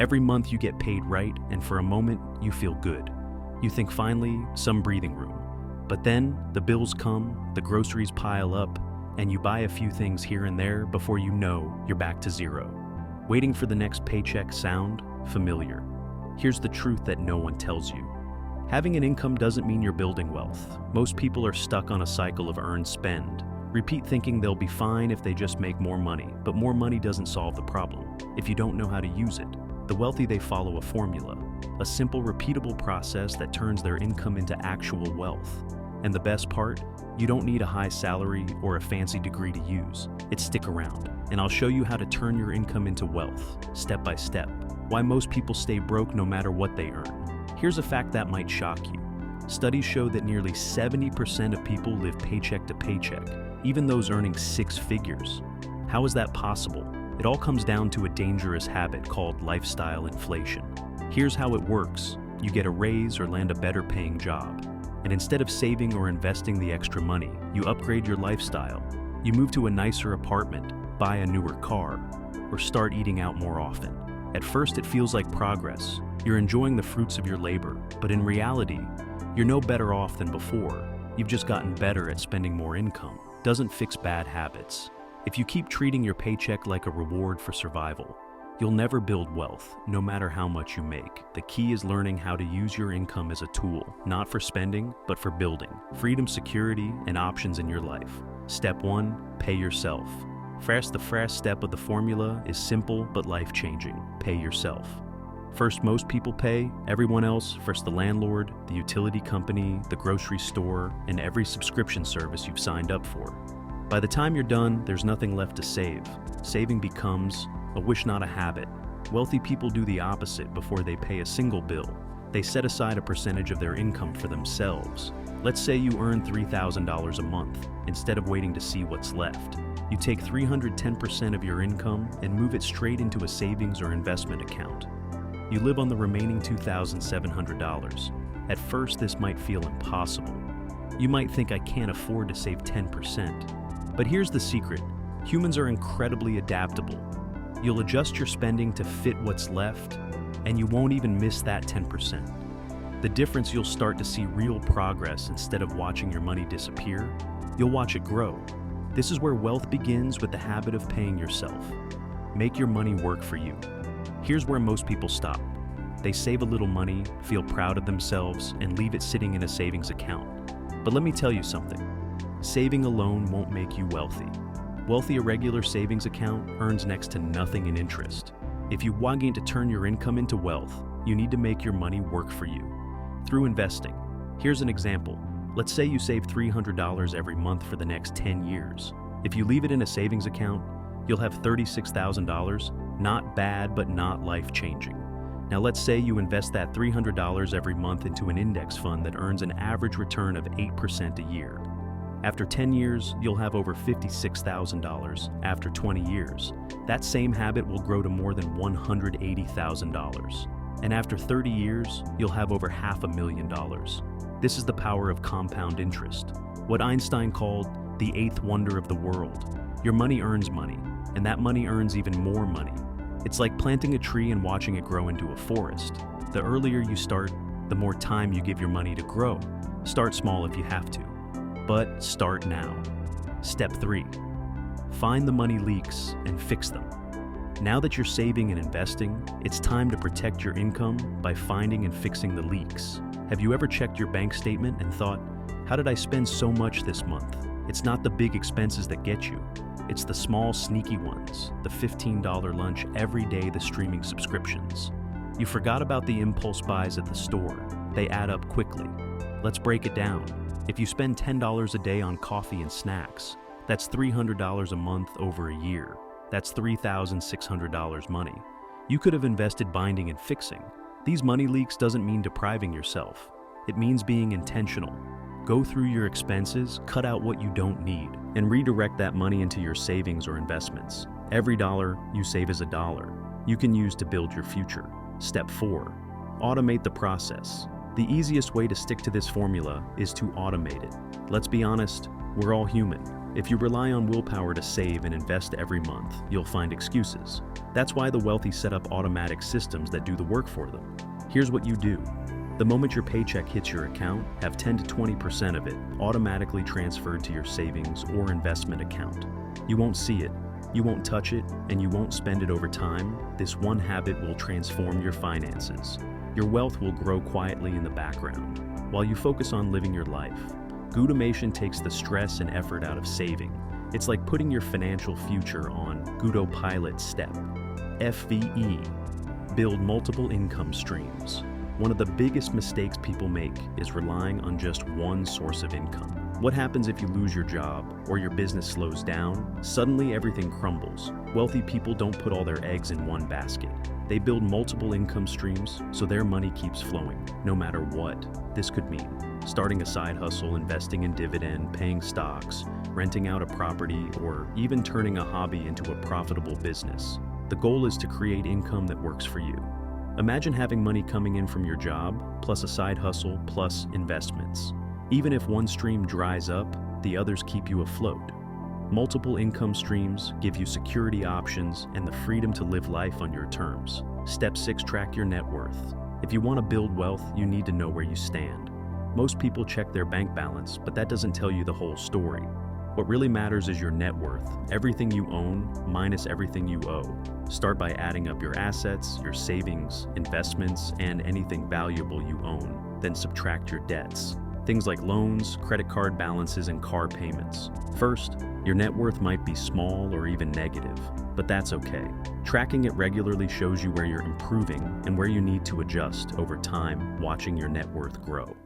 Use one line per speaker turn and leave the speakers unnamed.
Every month you get paid right, and for a moment, you feel good. You think finally, some breathing room. But then, the bills come, the groceries pile up, and you buy a few things here and there before you know you're back to zero. Waiting for the next paycheck sound familiar? Here's the truth that no one tells you. Having an income doesn't mean you're building wealth. Most people are stuck on a cycle of earn, spend. Repeat thinking they'll be fine if they just make more money, but more money doesn't solve the problem if you don't know how to use it. The wealthy, they follow a formula, a simple, repeatable process that turns their income into actual wealth. And the best part, you don't need a high salary or a fancy degree to use. It's stick around, and I'll show you how to turn your income into wealth, step by step. Why most people stay broke no matter what they earn. Here's a fact that might shock you. Studies show that nearly 70% of people live paycheck to paycheck, even those earning 6 figures. How is that possible? It all comes down to a dangerous habit called lifestyle inflation. Here's how it works. You get a raise or land a better paying job. And instead of saving or investing the extra money, you upgrade your lifestyle. You move to a nicer apartment, buy a newer car, or start eating out more often. At first, it feels like progress. You're enjoying the fruits of your labor, but in reality, you're no better off than before. You've just gotten better at spending more income. Doesn't fix bad habits. If you keep treating your paycheck like a reward for survival, you'll never build wealth, no matter how much you make. The key is learning how to use your income as a tool, not for spending, but for building freedom, security, and options in your life. Step 1, pay yourself. The first step of the formula is simple but life-changing. Pay yourself. First, most people pay. Everyone else, first the landlord, the utility company, the grocery store, and every subscription service you've signed up for. By the time you're done, there's nothing left to save. Saving becomes a wish, not a habit. Wealthy people do the opposite before they pay a single bill. They set aside a percentage of their income for themselves. Let's say you earn $3,000 a month. Instead of waiting to see what's left, you take 310% of your income and move it straight into a savings or investment account. You live on the remaining $2,700. At first, this might feel impossible. You might think, I can't afford to save 10%. But here's the secret. Humans are incredibly adaptable. You'll adjust your spending to fit what's left, and you won't even miss that 10%. The difference, you'll start to see real progress. Instead of watching your money disappear, you'll watch it grow. This is where wealth begins, with the habit of paying yourself. Make your money work for you. Here's where most people stop. They save a little money, feel proud of themselves, and leave it sitting in a savings account. But let me tell you something. Saving alone won't make you wealthy. A regular savings account earns next to nothing in interest. If you want to turn your income into wealth, you need to make your money work for you through investing. Here's an example. Let's say you save $300 every month for the next 10 years. If you leave it in a savings account, you'll have $36,000. Not bad, but not life-changing. Now let's say you invest that $300 every month into an index fund that earns an average return of 8% a year. After 10 years, you'll have over $56,000. After 20 years, that same habit will grow to more than $180,000. And after 30 years, you'll have over $500,000. This is the power of compound interest, what Einstein called the 8th wonder of the world. Your money earns money, and that money earns even more money. It's like planting a tree and watching it grow into a forest. The earlier you start, the more time you give your money to grow. Start small if you have to, but start now. Step 3, find the money leaks and fix them. Now that you're saving and investing, it's time to protect your income by finding and fixing the leaks. Have you ever checked your bank statement and thought, how did I spend so much this month? It's not the big expenses that get you. It's the small, sneaky ones, the $15 lunch every day, the streaming subscriptions. You forgot about the impulse buys at the store. They add up quickly. Let's break it down. If you spend $10 a day on coffee and snacks, that's $300 a month over a year. That's $3,600 money. You could have invested binding and fixing. These money leaks doesn't mean depriving yourself. It means being intentional. Go through your expenses, cut out what you don't need, and redirect that money into your savings or investments. Every dollar you save is a dollar you can use to build your future. Step 4, automate the process. The easiest way to stick to this formula is to automate it. Let's be honest, we're all human. If you rely on willpower to save and invest every month, you'll find excuses. That's why the wealthy set up automatic systems that do the work for them. Here's what you do. The moment your paycheck hits your account, have 10 to 20% of it automatically transferred to your savings or investment account. You won't see it, you won't touch it, and you won't spend it over time. This one habit will transform your finances. Your wealth will grow quietly in the background, while you focus on living your life. Gudamation takes the stress and effort out of saving. It's like putting your financial future on Gudopilot step. FVE. Build multiple income streams. One of the biggest mistakes people make is relying on just one source of income. What happens if you lose your job or your business slows down? Suddenly everything crumbles. Wealthy people don't put all their eggs in one basket. They build multiple income streams so their money keeps flowing, no matter what. This could mean starting a side hustle, investing in dividend, paying stocks, renting out a property, or even turning a hobby into a profitable business. The goal is to create income that works for you. Imagine having money coming in from your job, plus a side hustle, plus investments. Even if one stream dries up, the others keep you afloat. Multiple income streams give you security options and the freedom to live life on your terms. Step 6, track your net worth. If you want to build wealth, you need to know where you stand. Most people check their bank balance, but that doesn't tell you the whole story. What really matters is your net worth, everything you own minus everything you owe. Start by adding up your assets, your savings, investments, and anything valuable you own. Then subtract your debts. Things like loans, credit card balances, and car payments. First, your net worth might be small or even negative, but that's okay. Tracking it regularly shows you where you're improving and where you need to adjust over time, watching your net worth grow.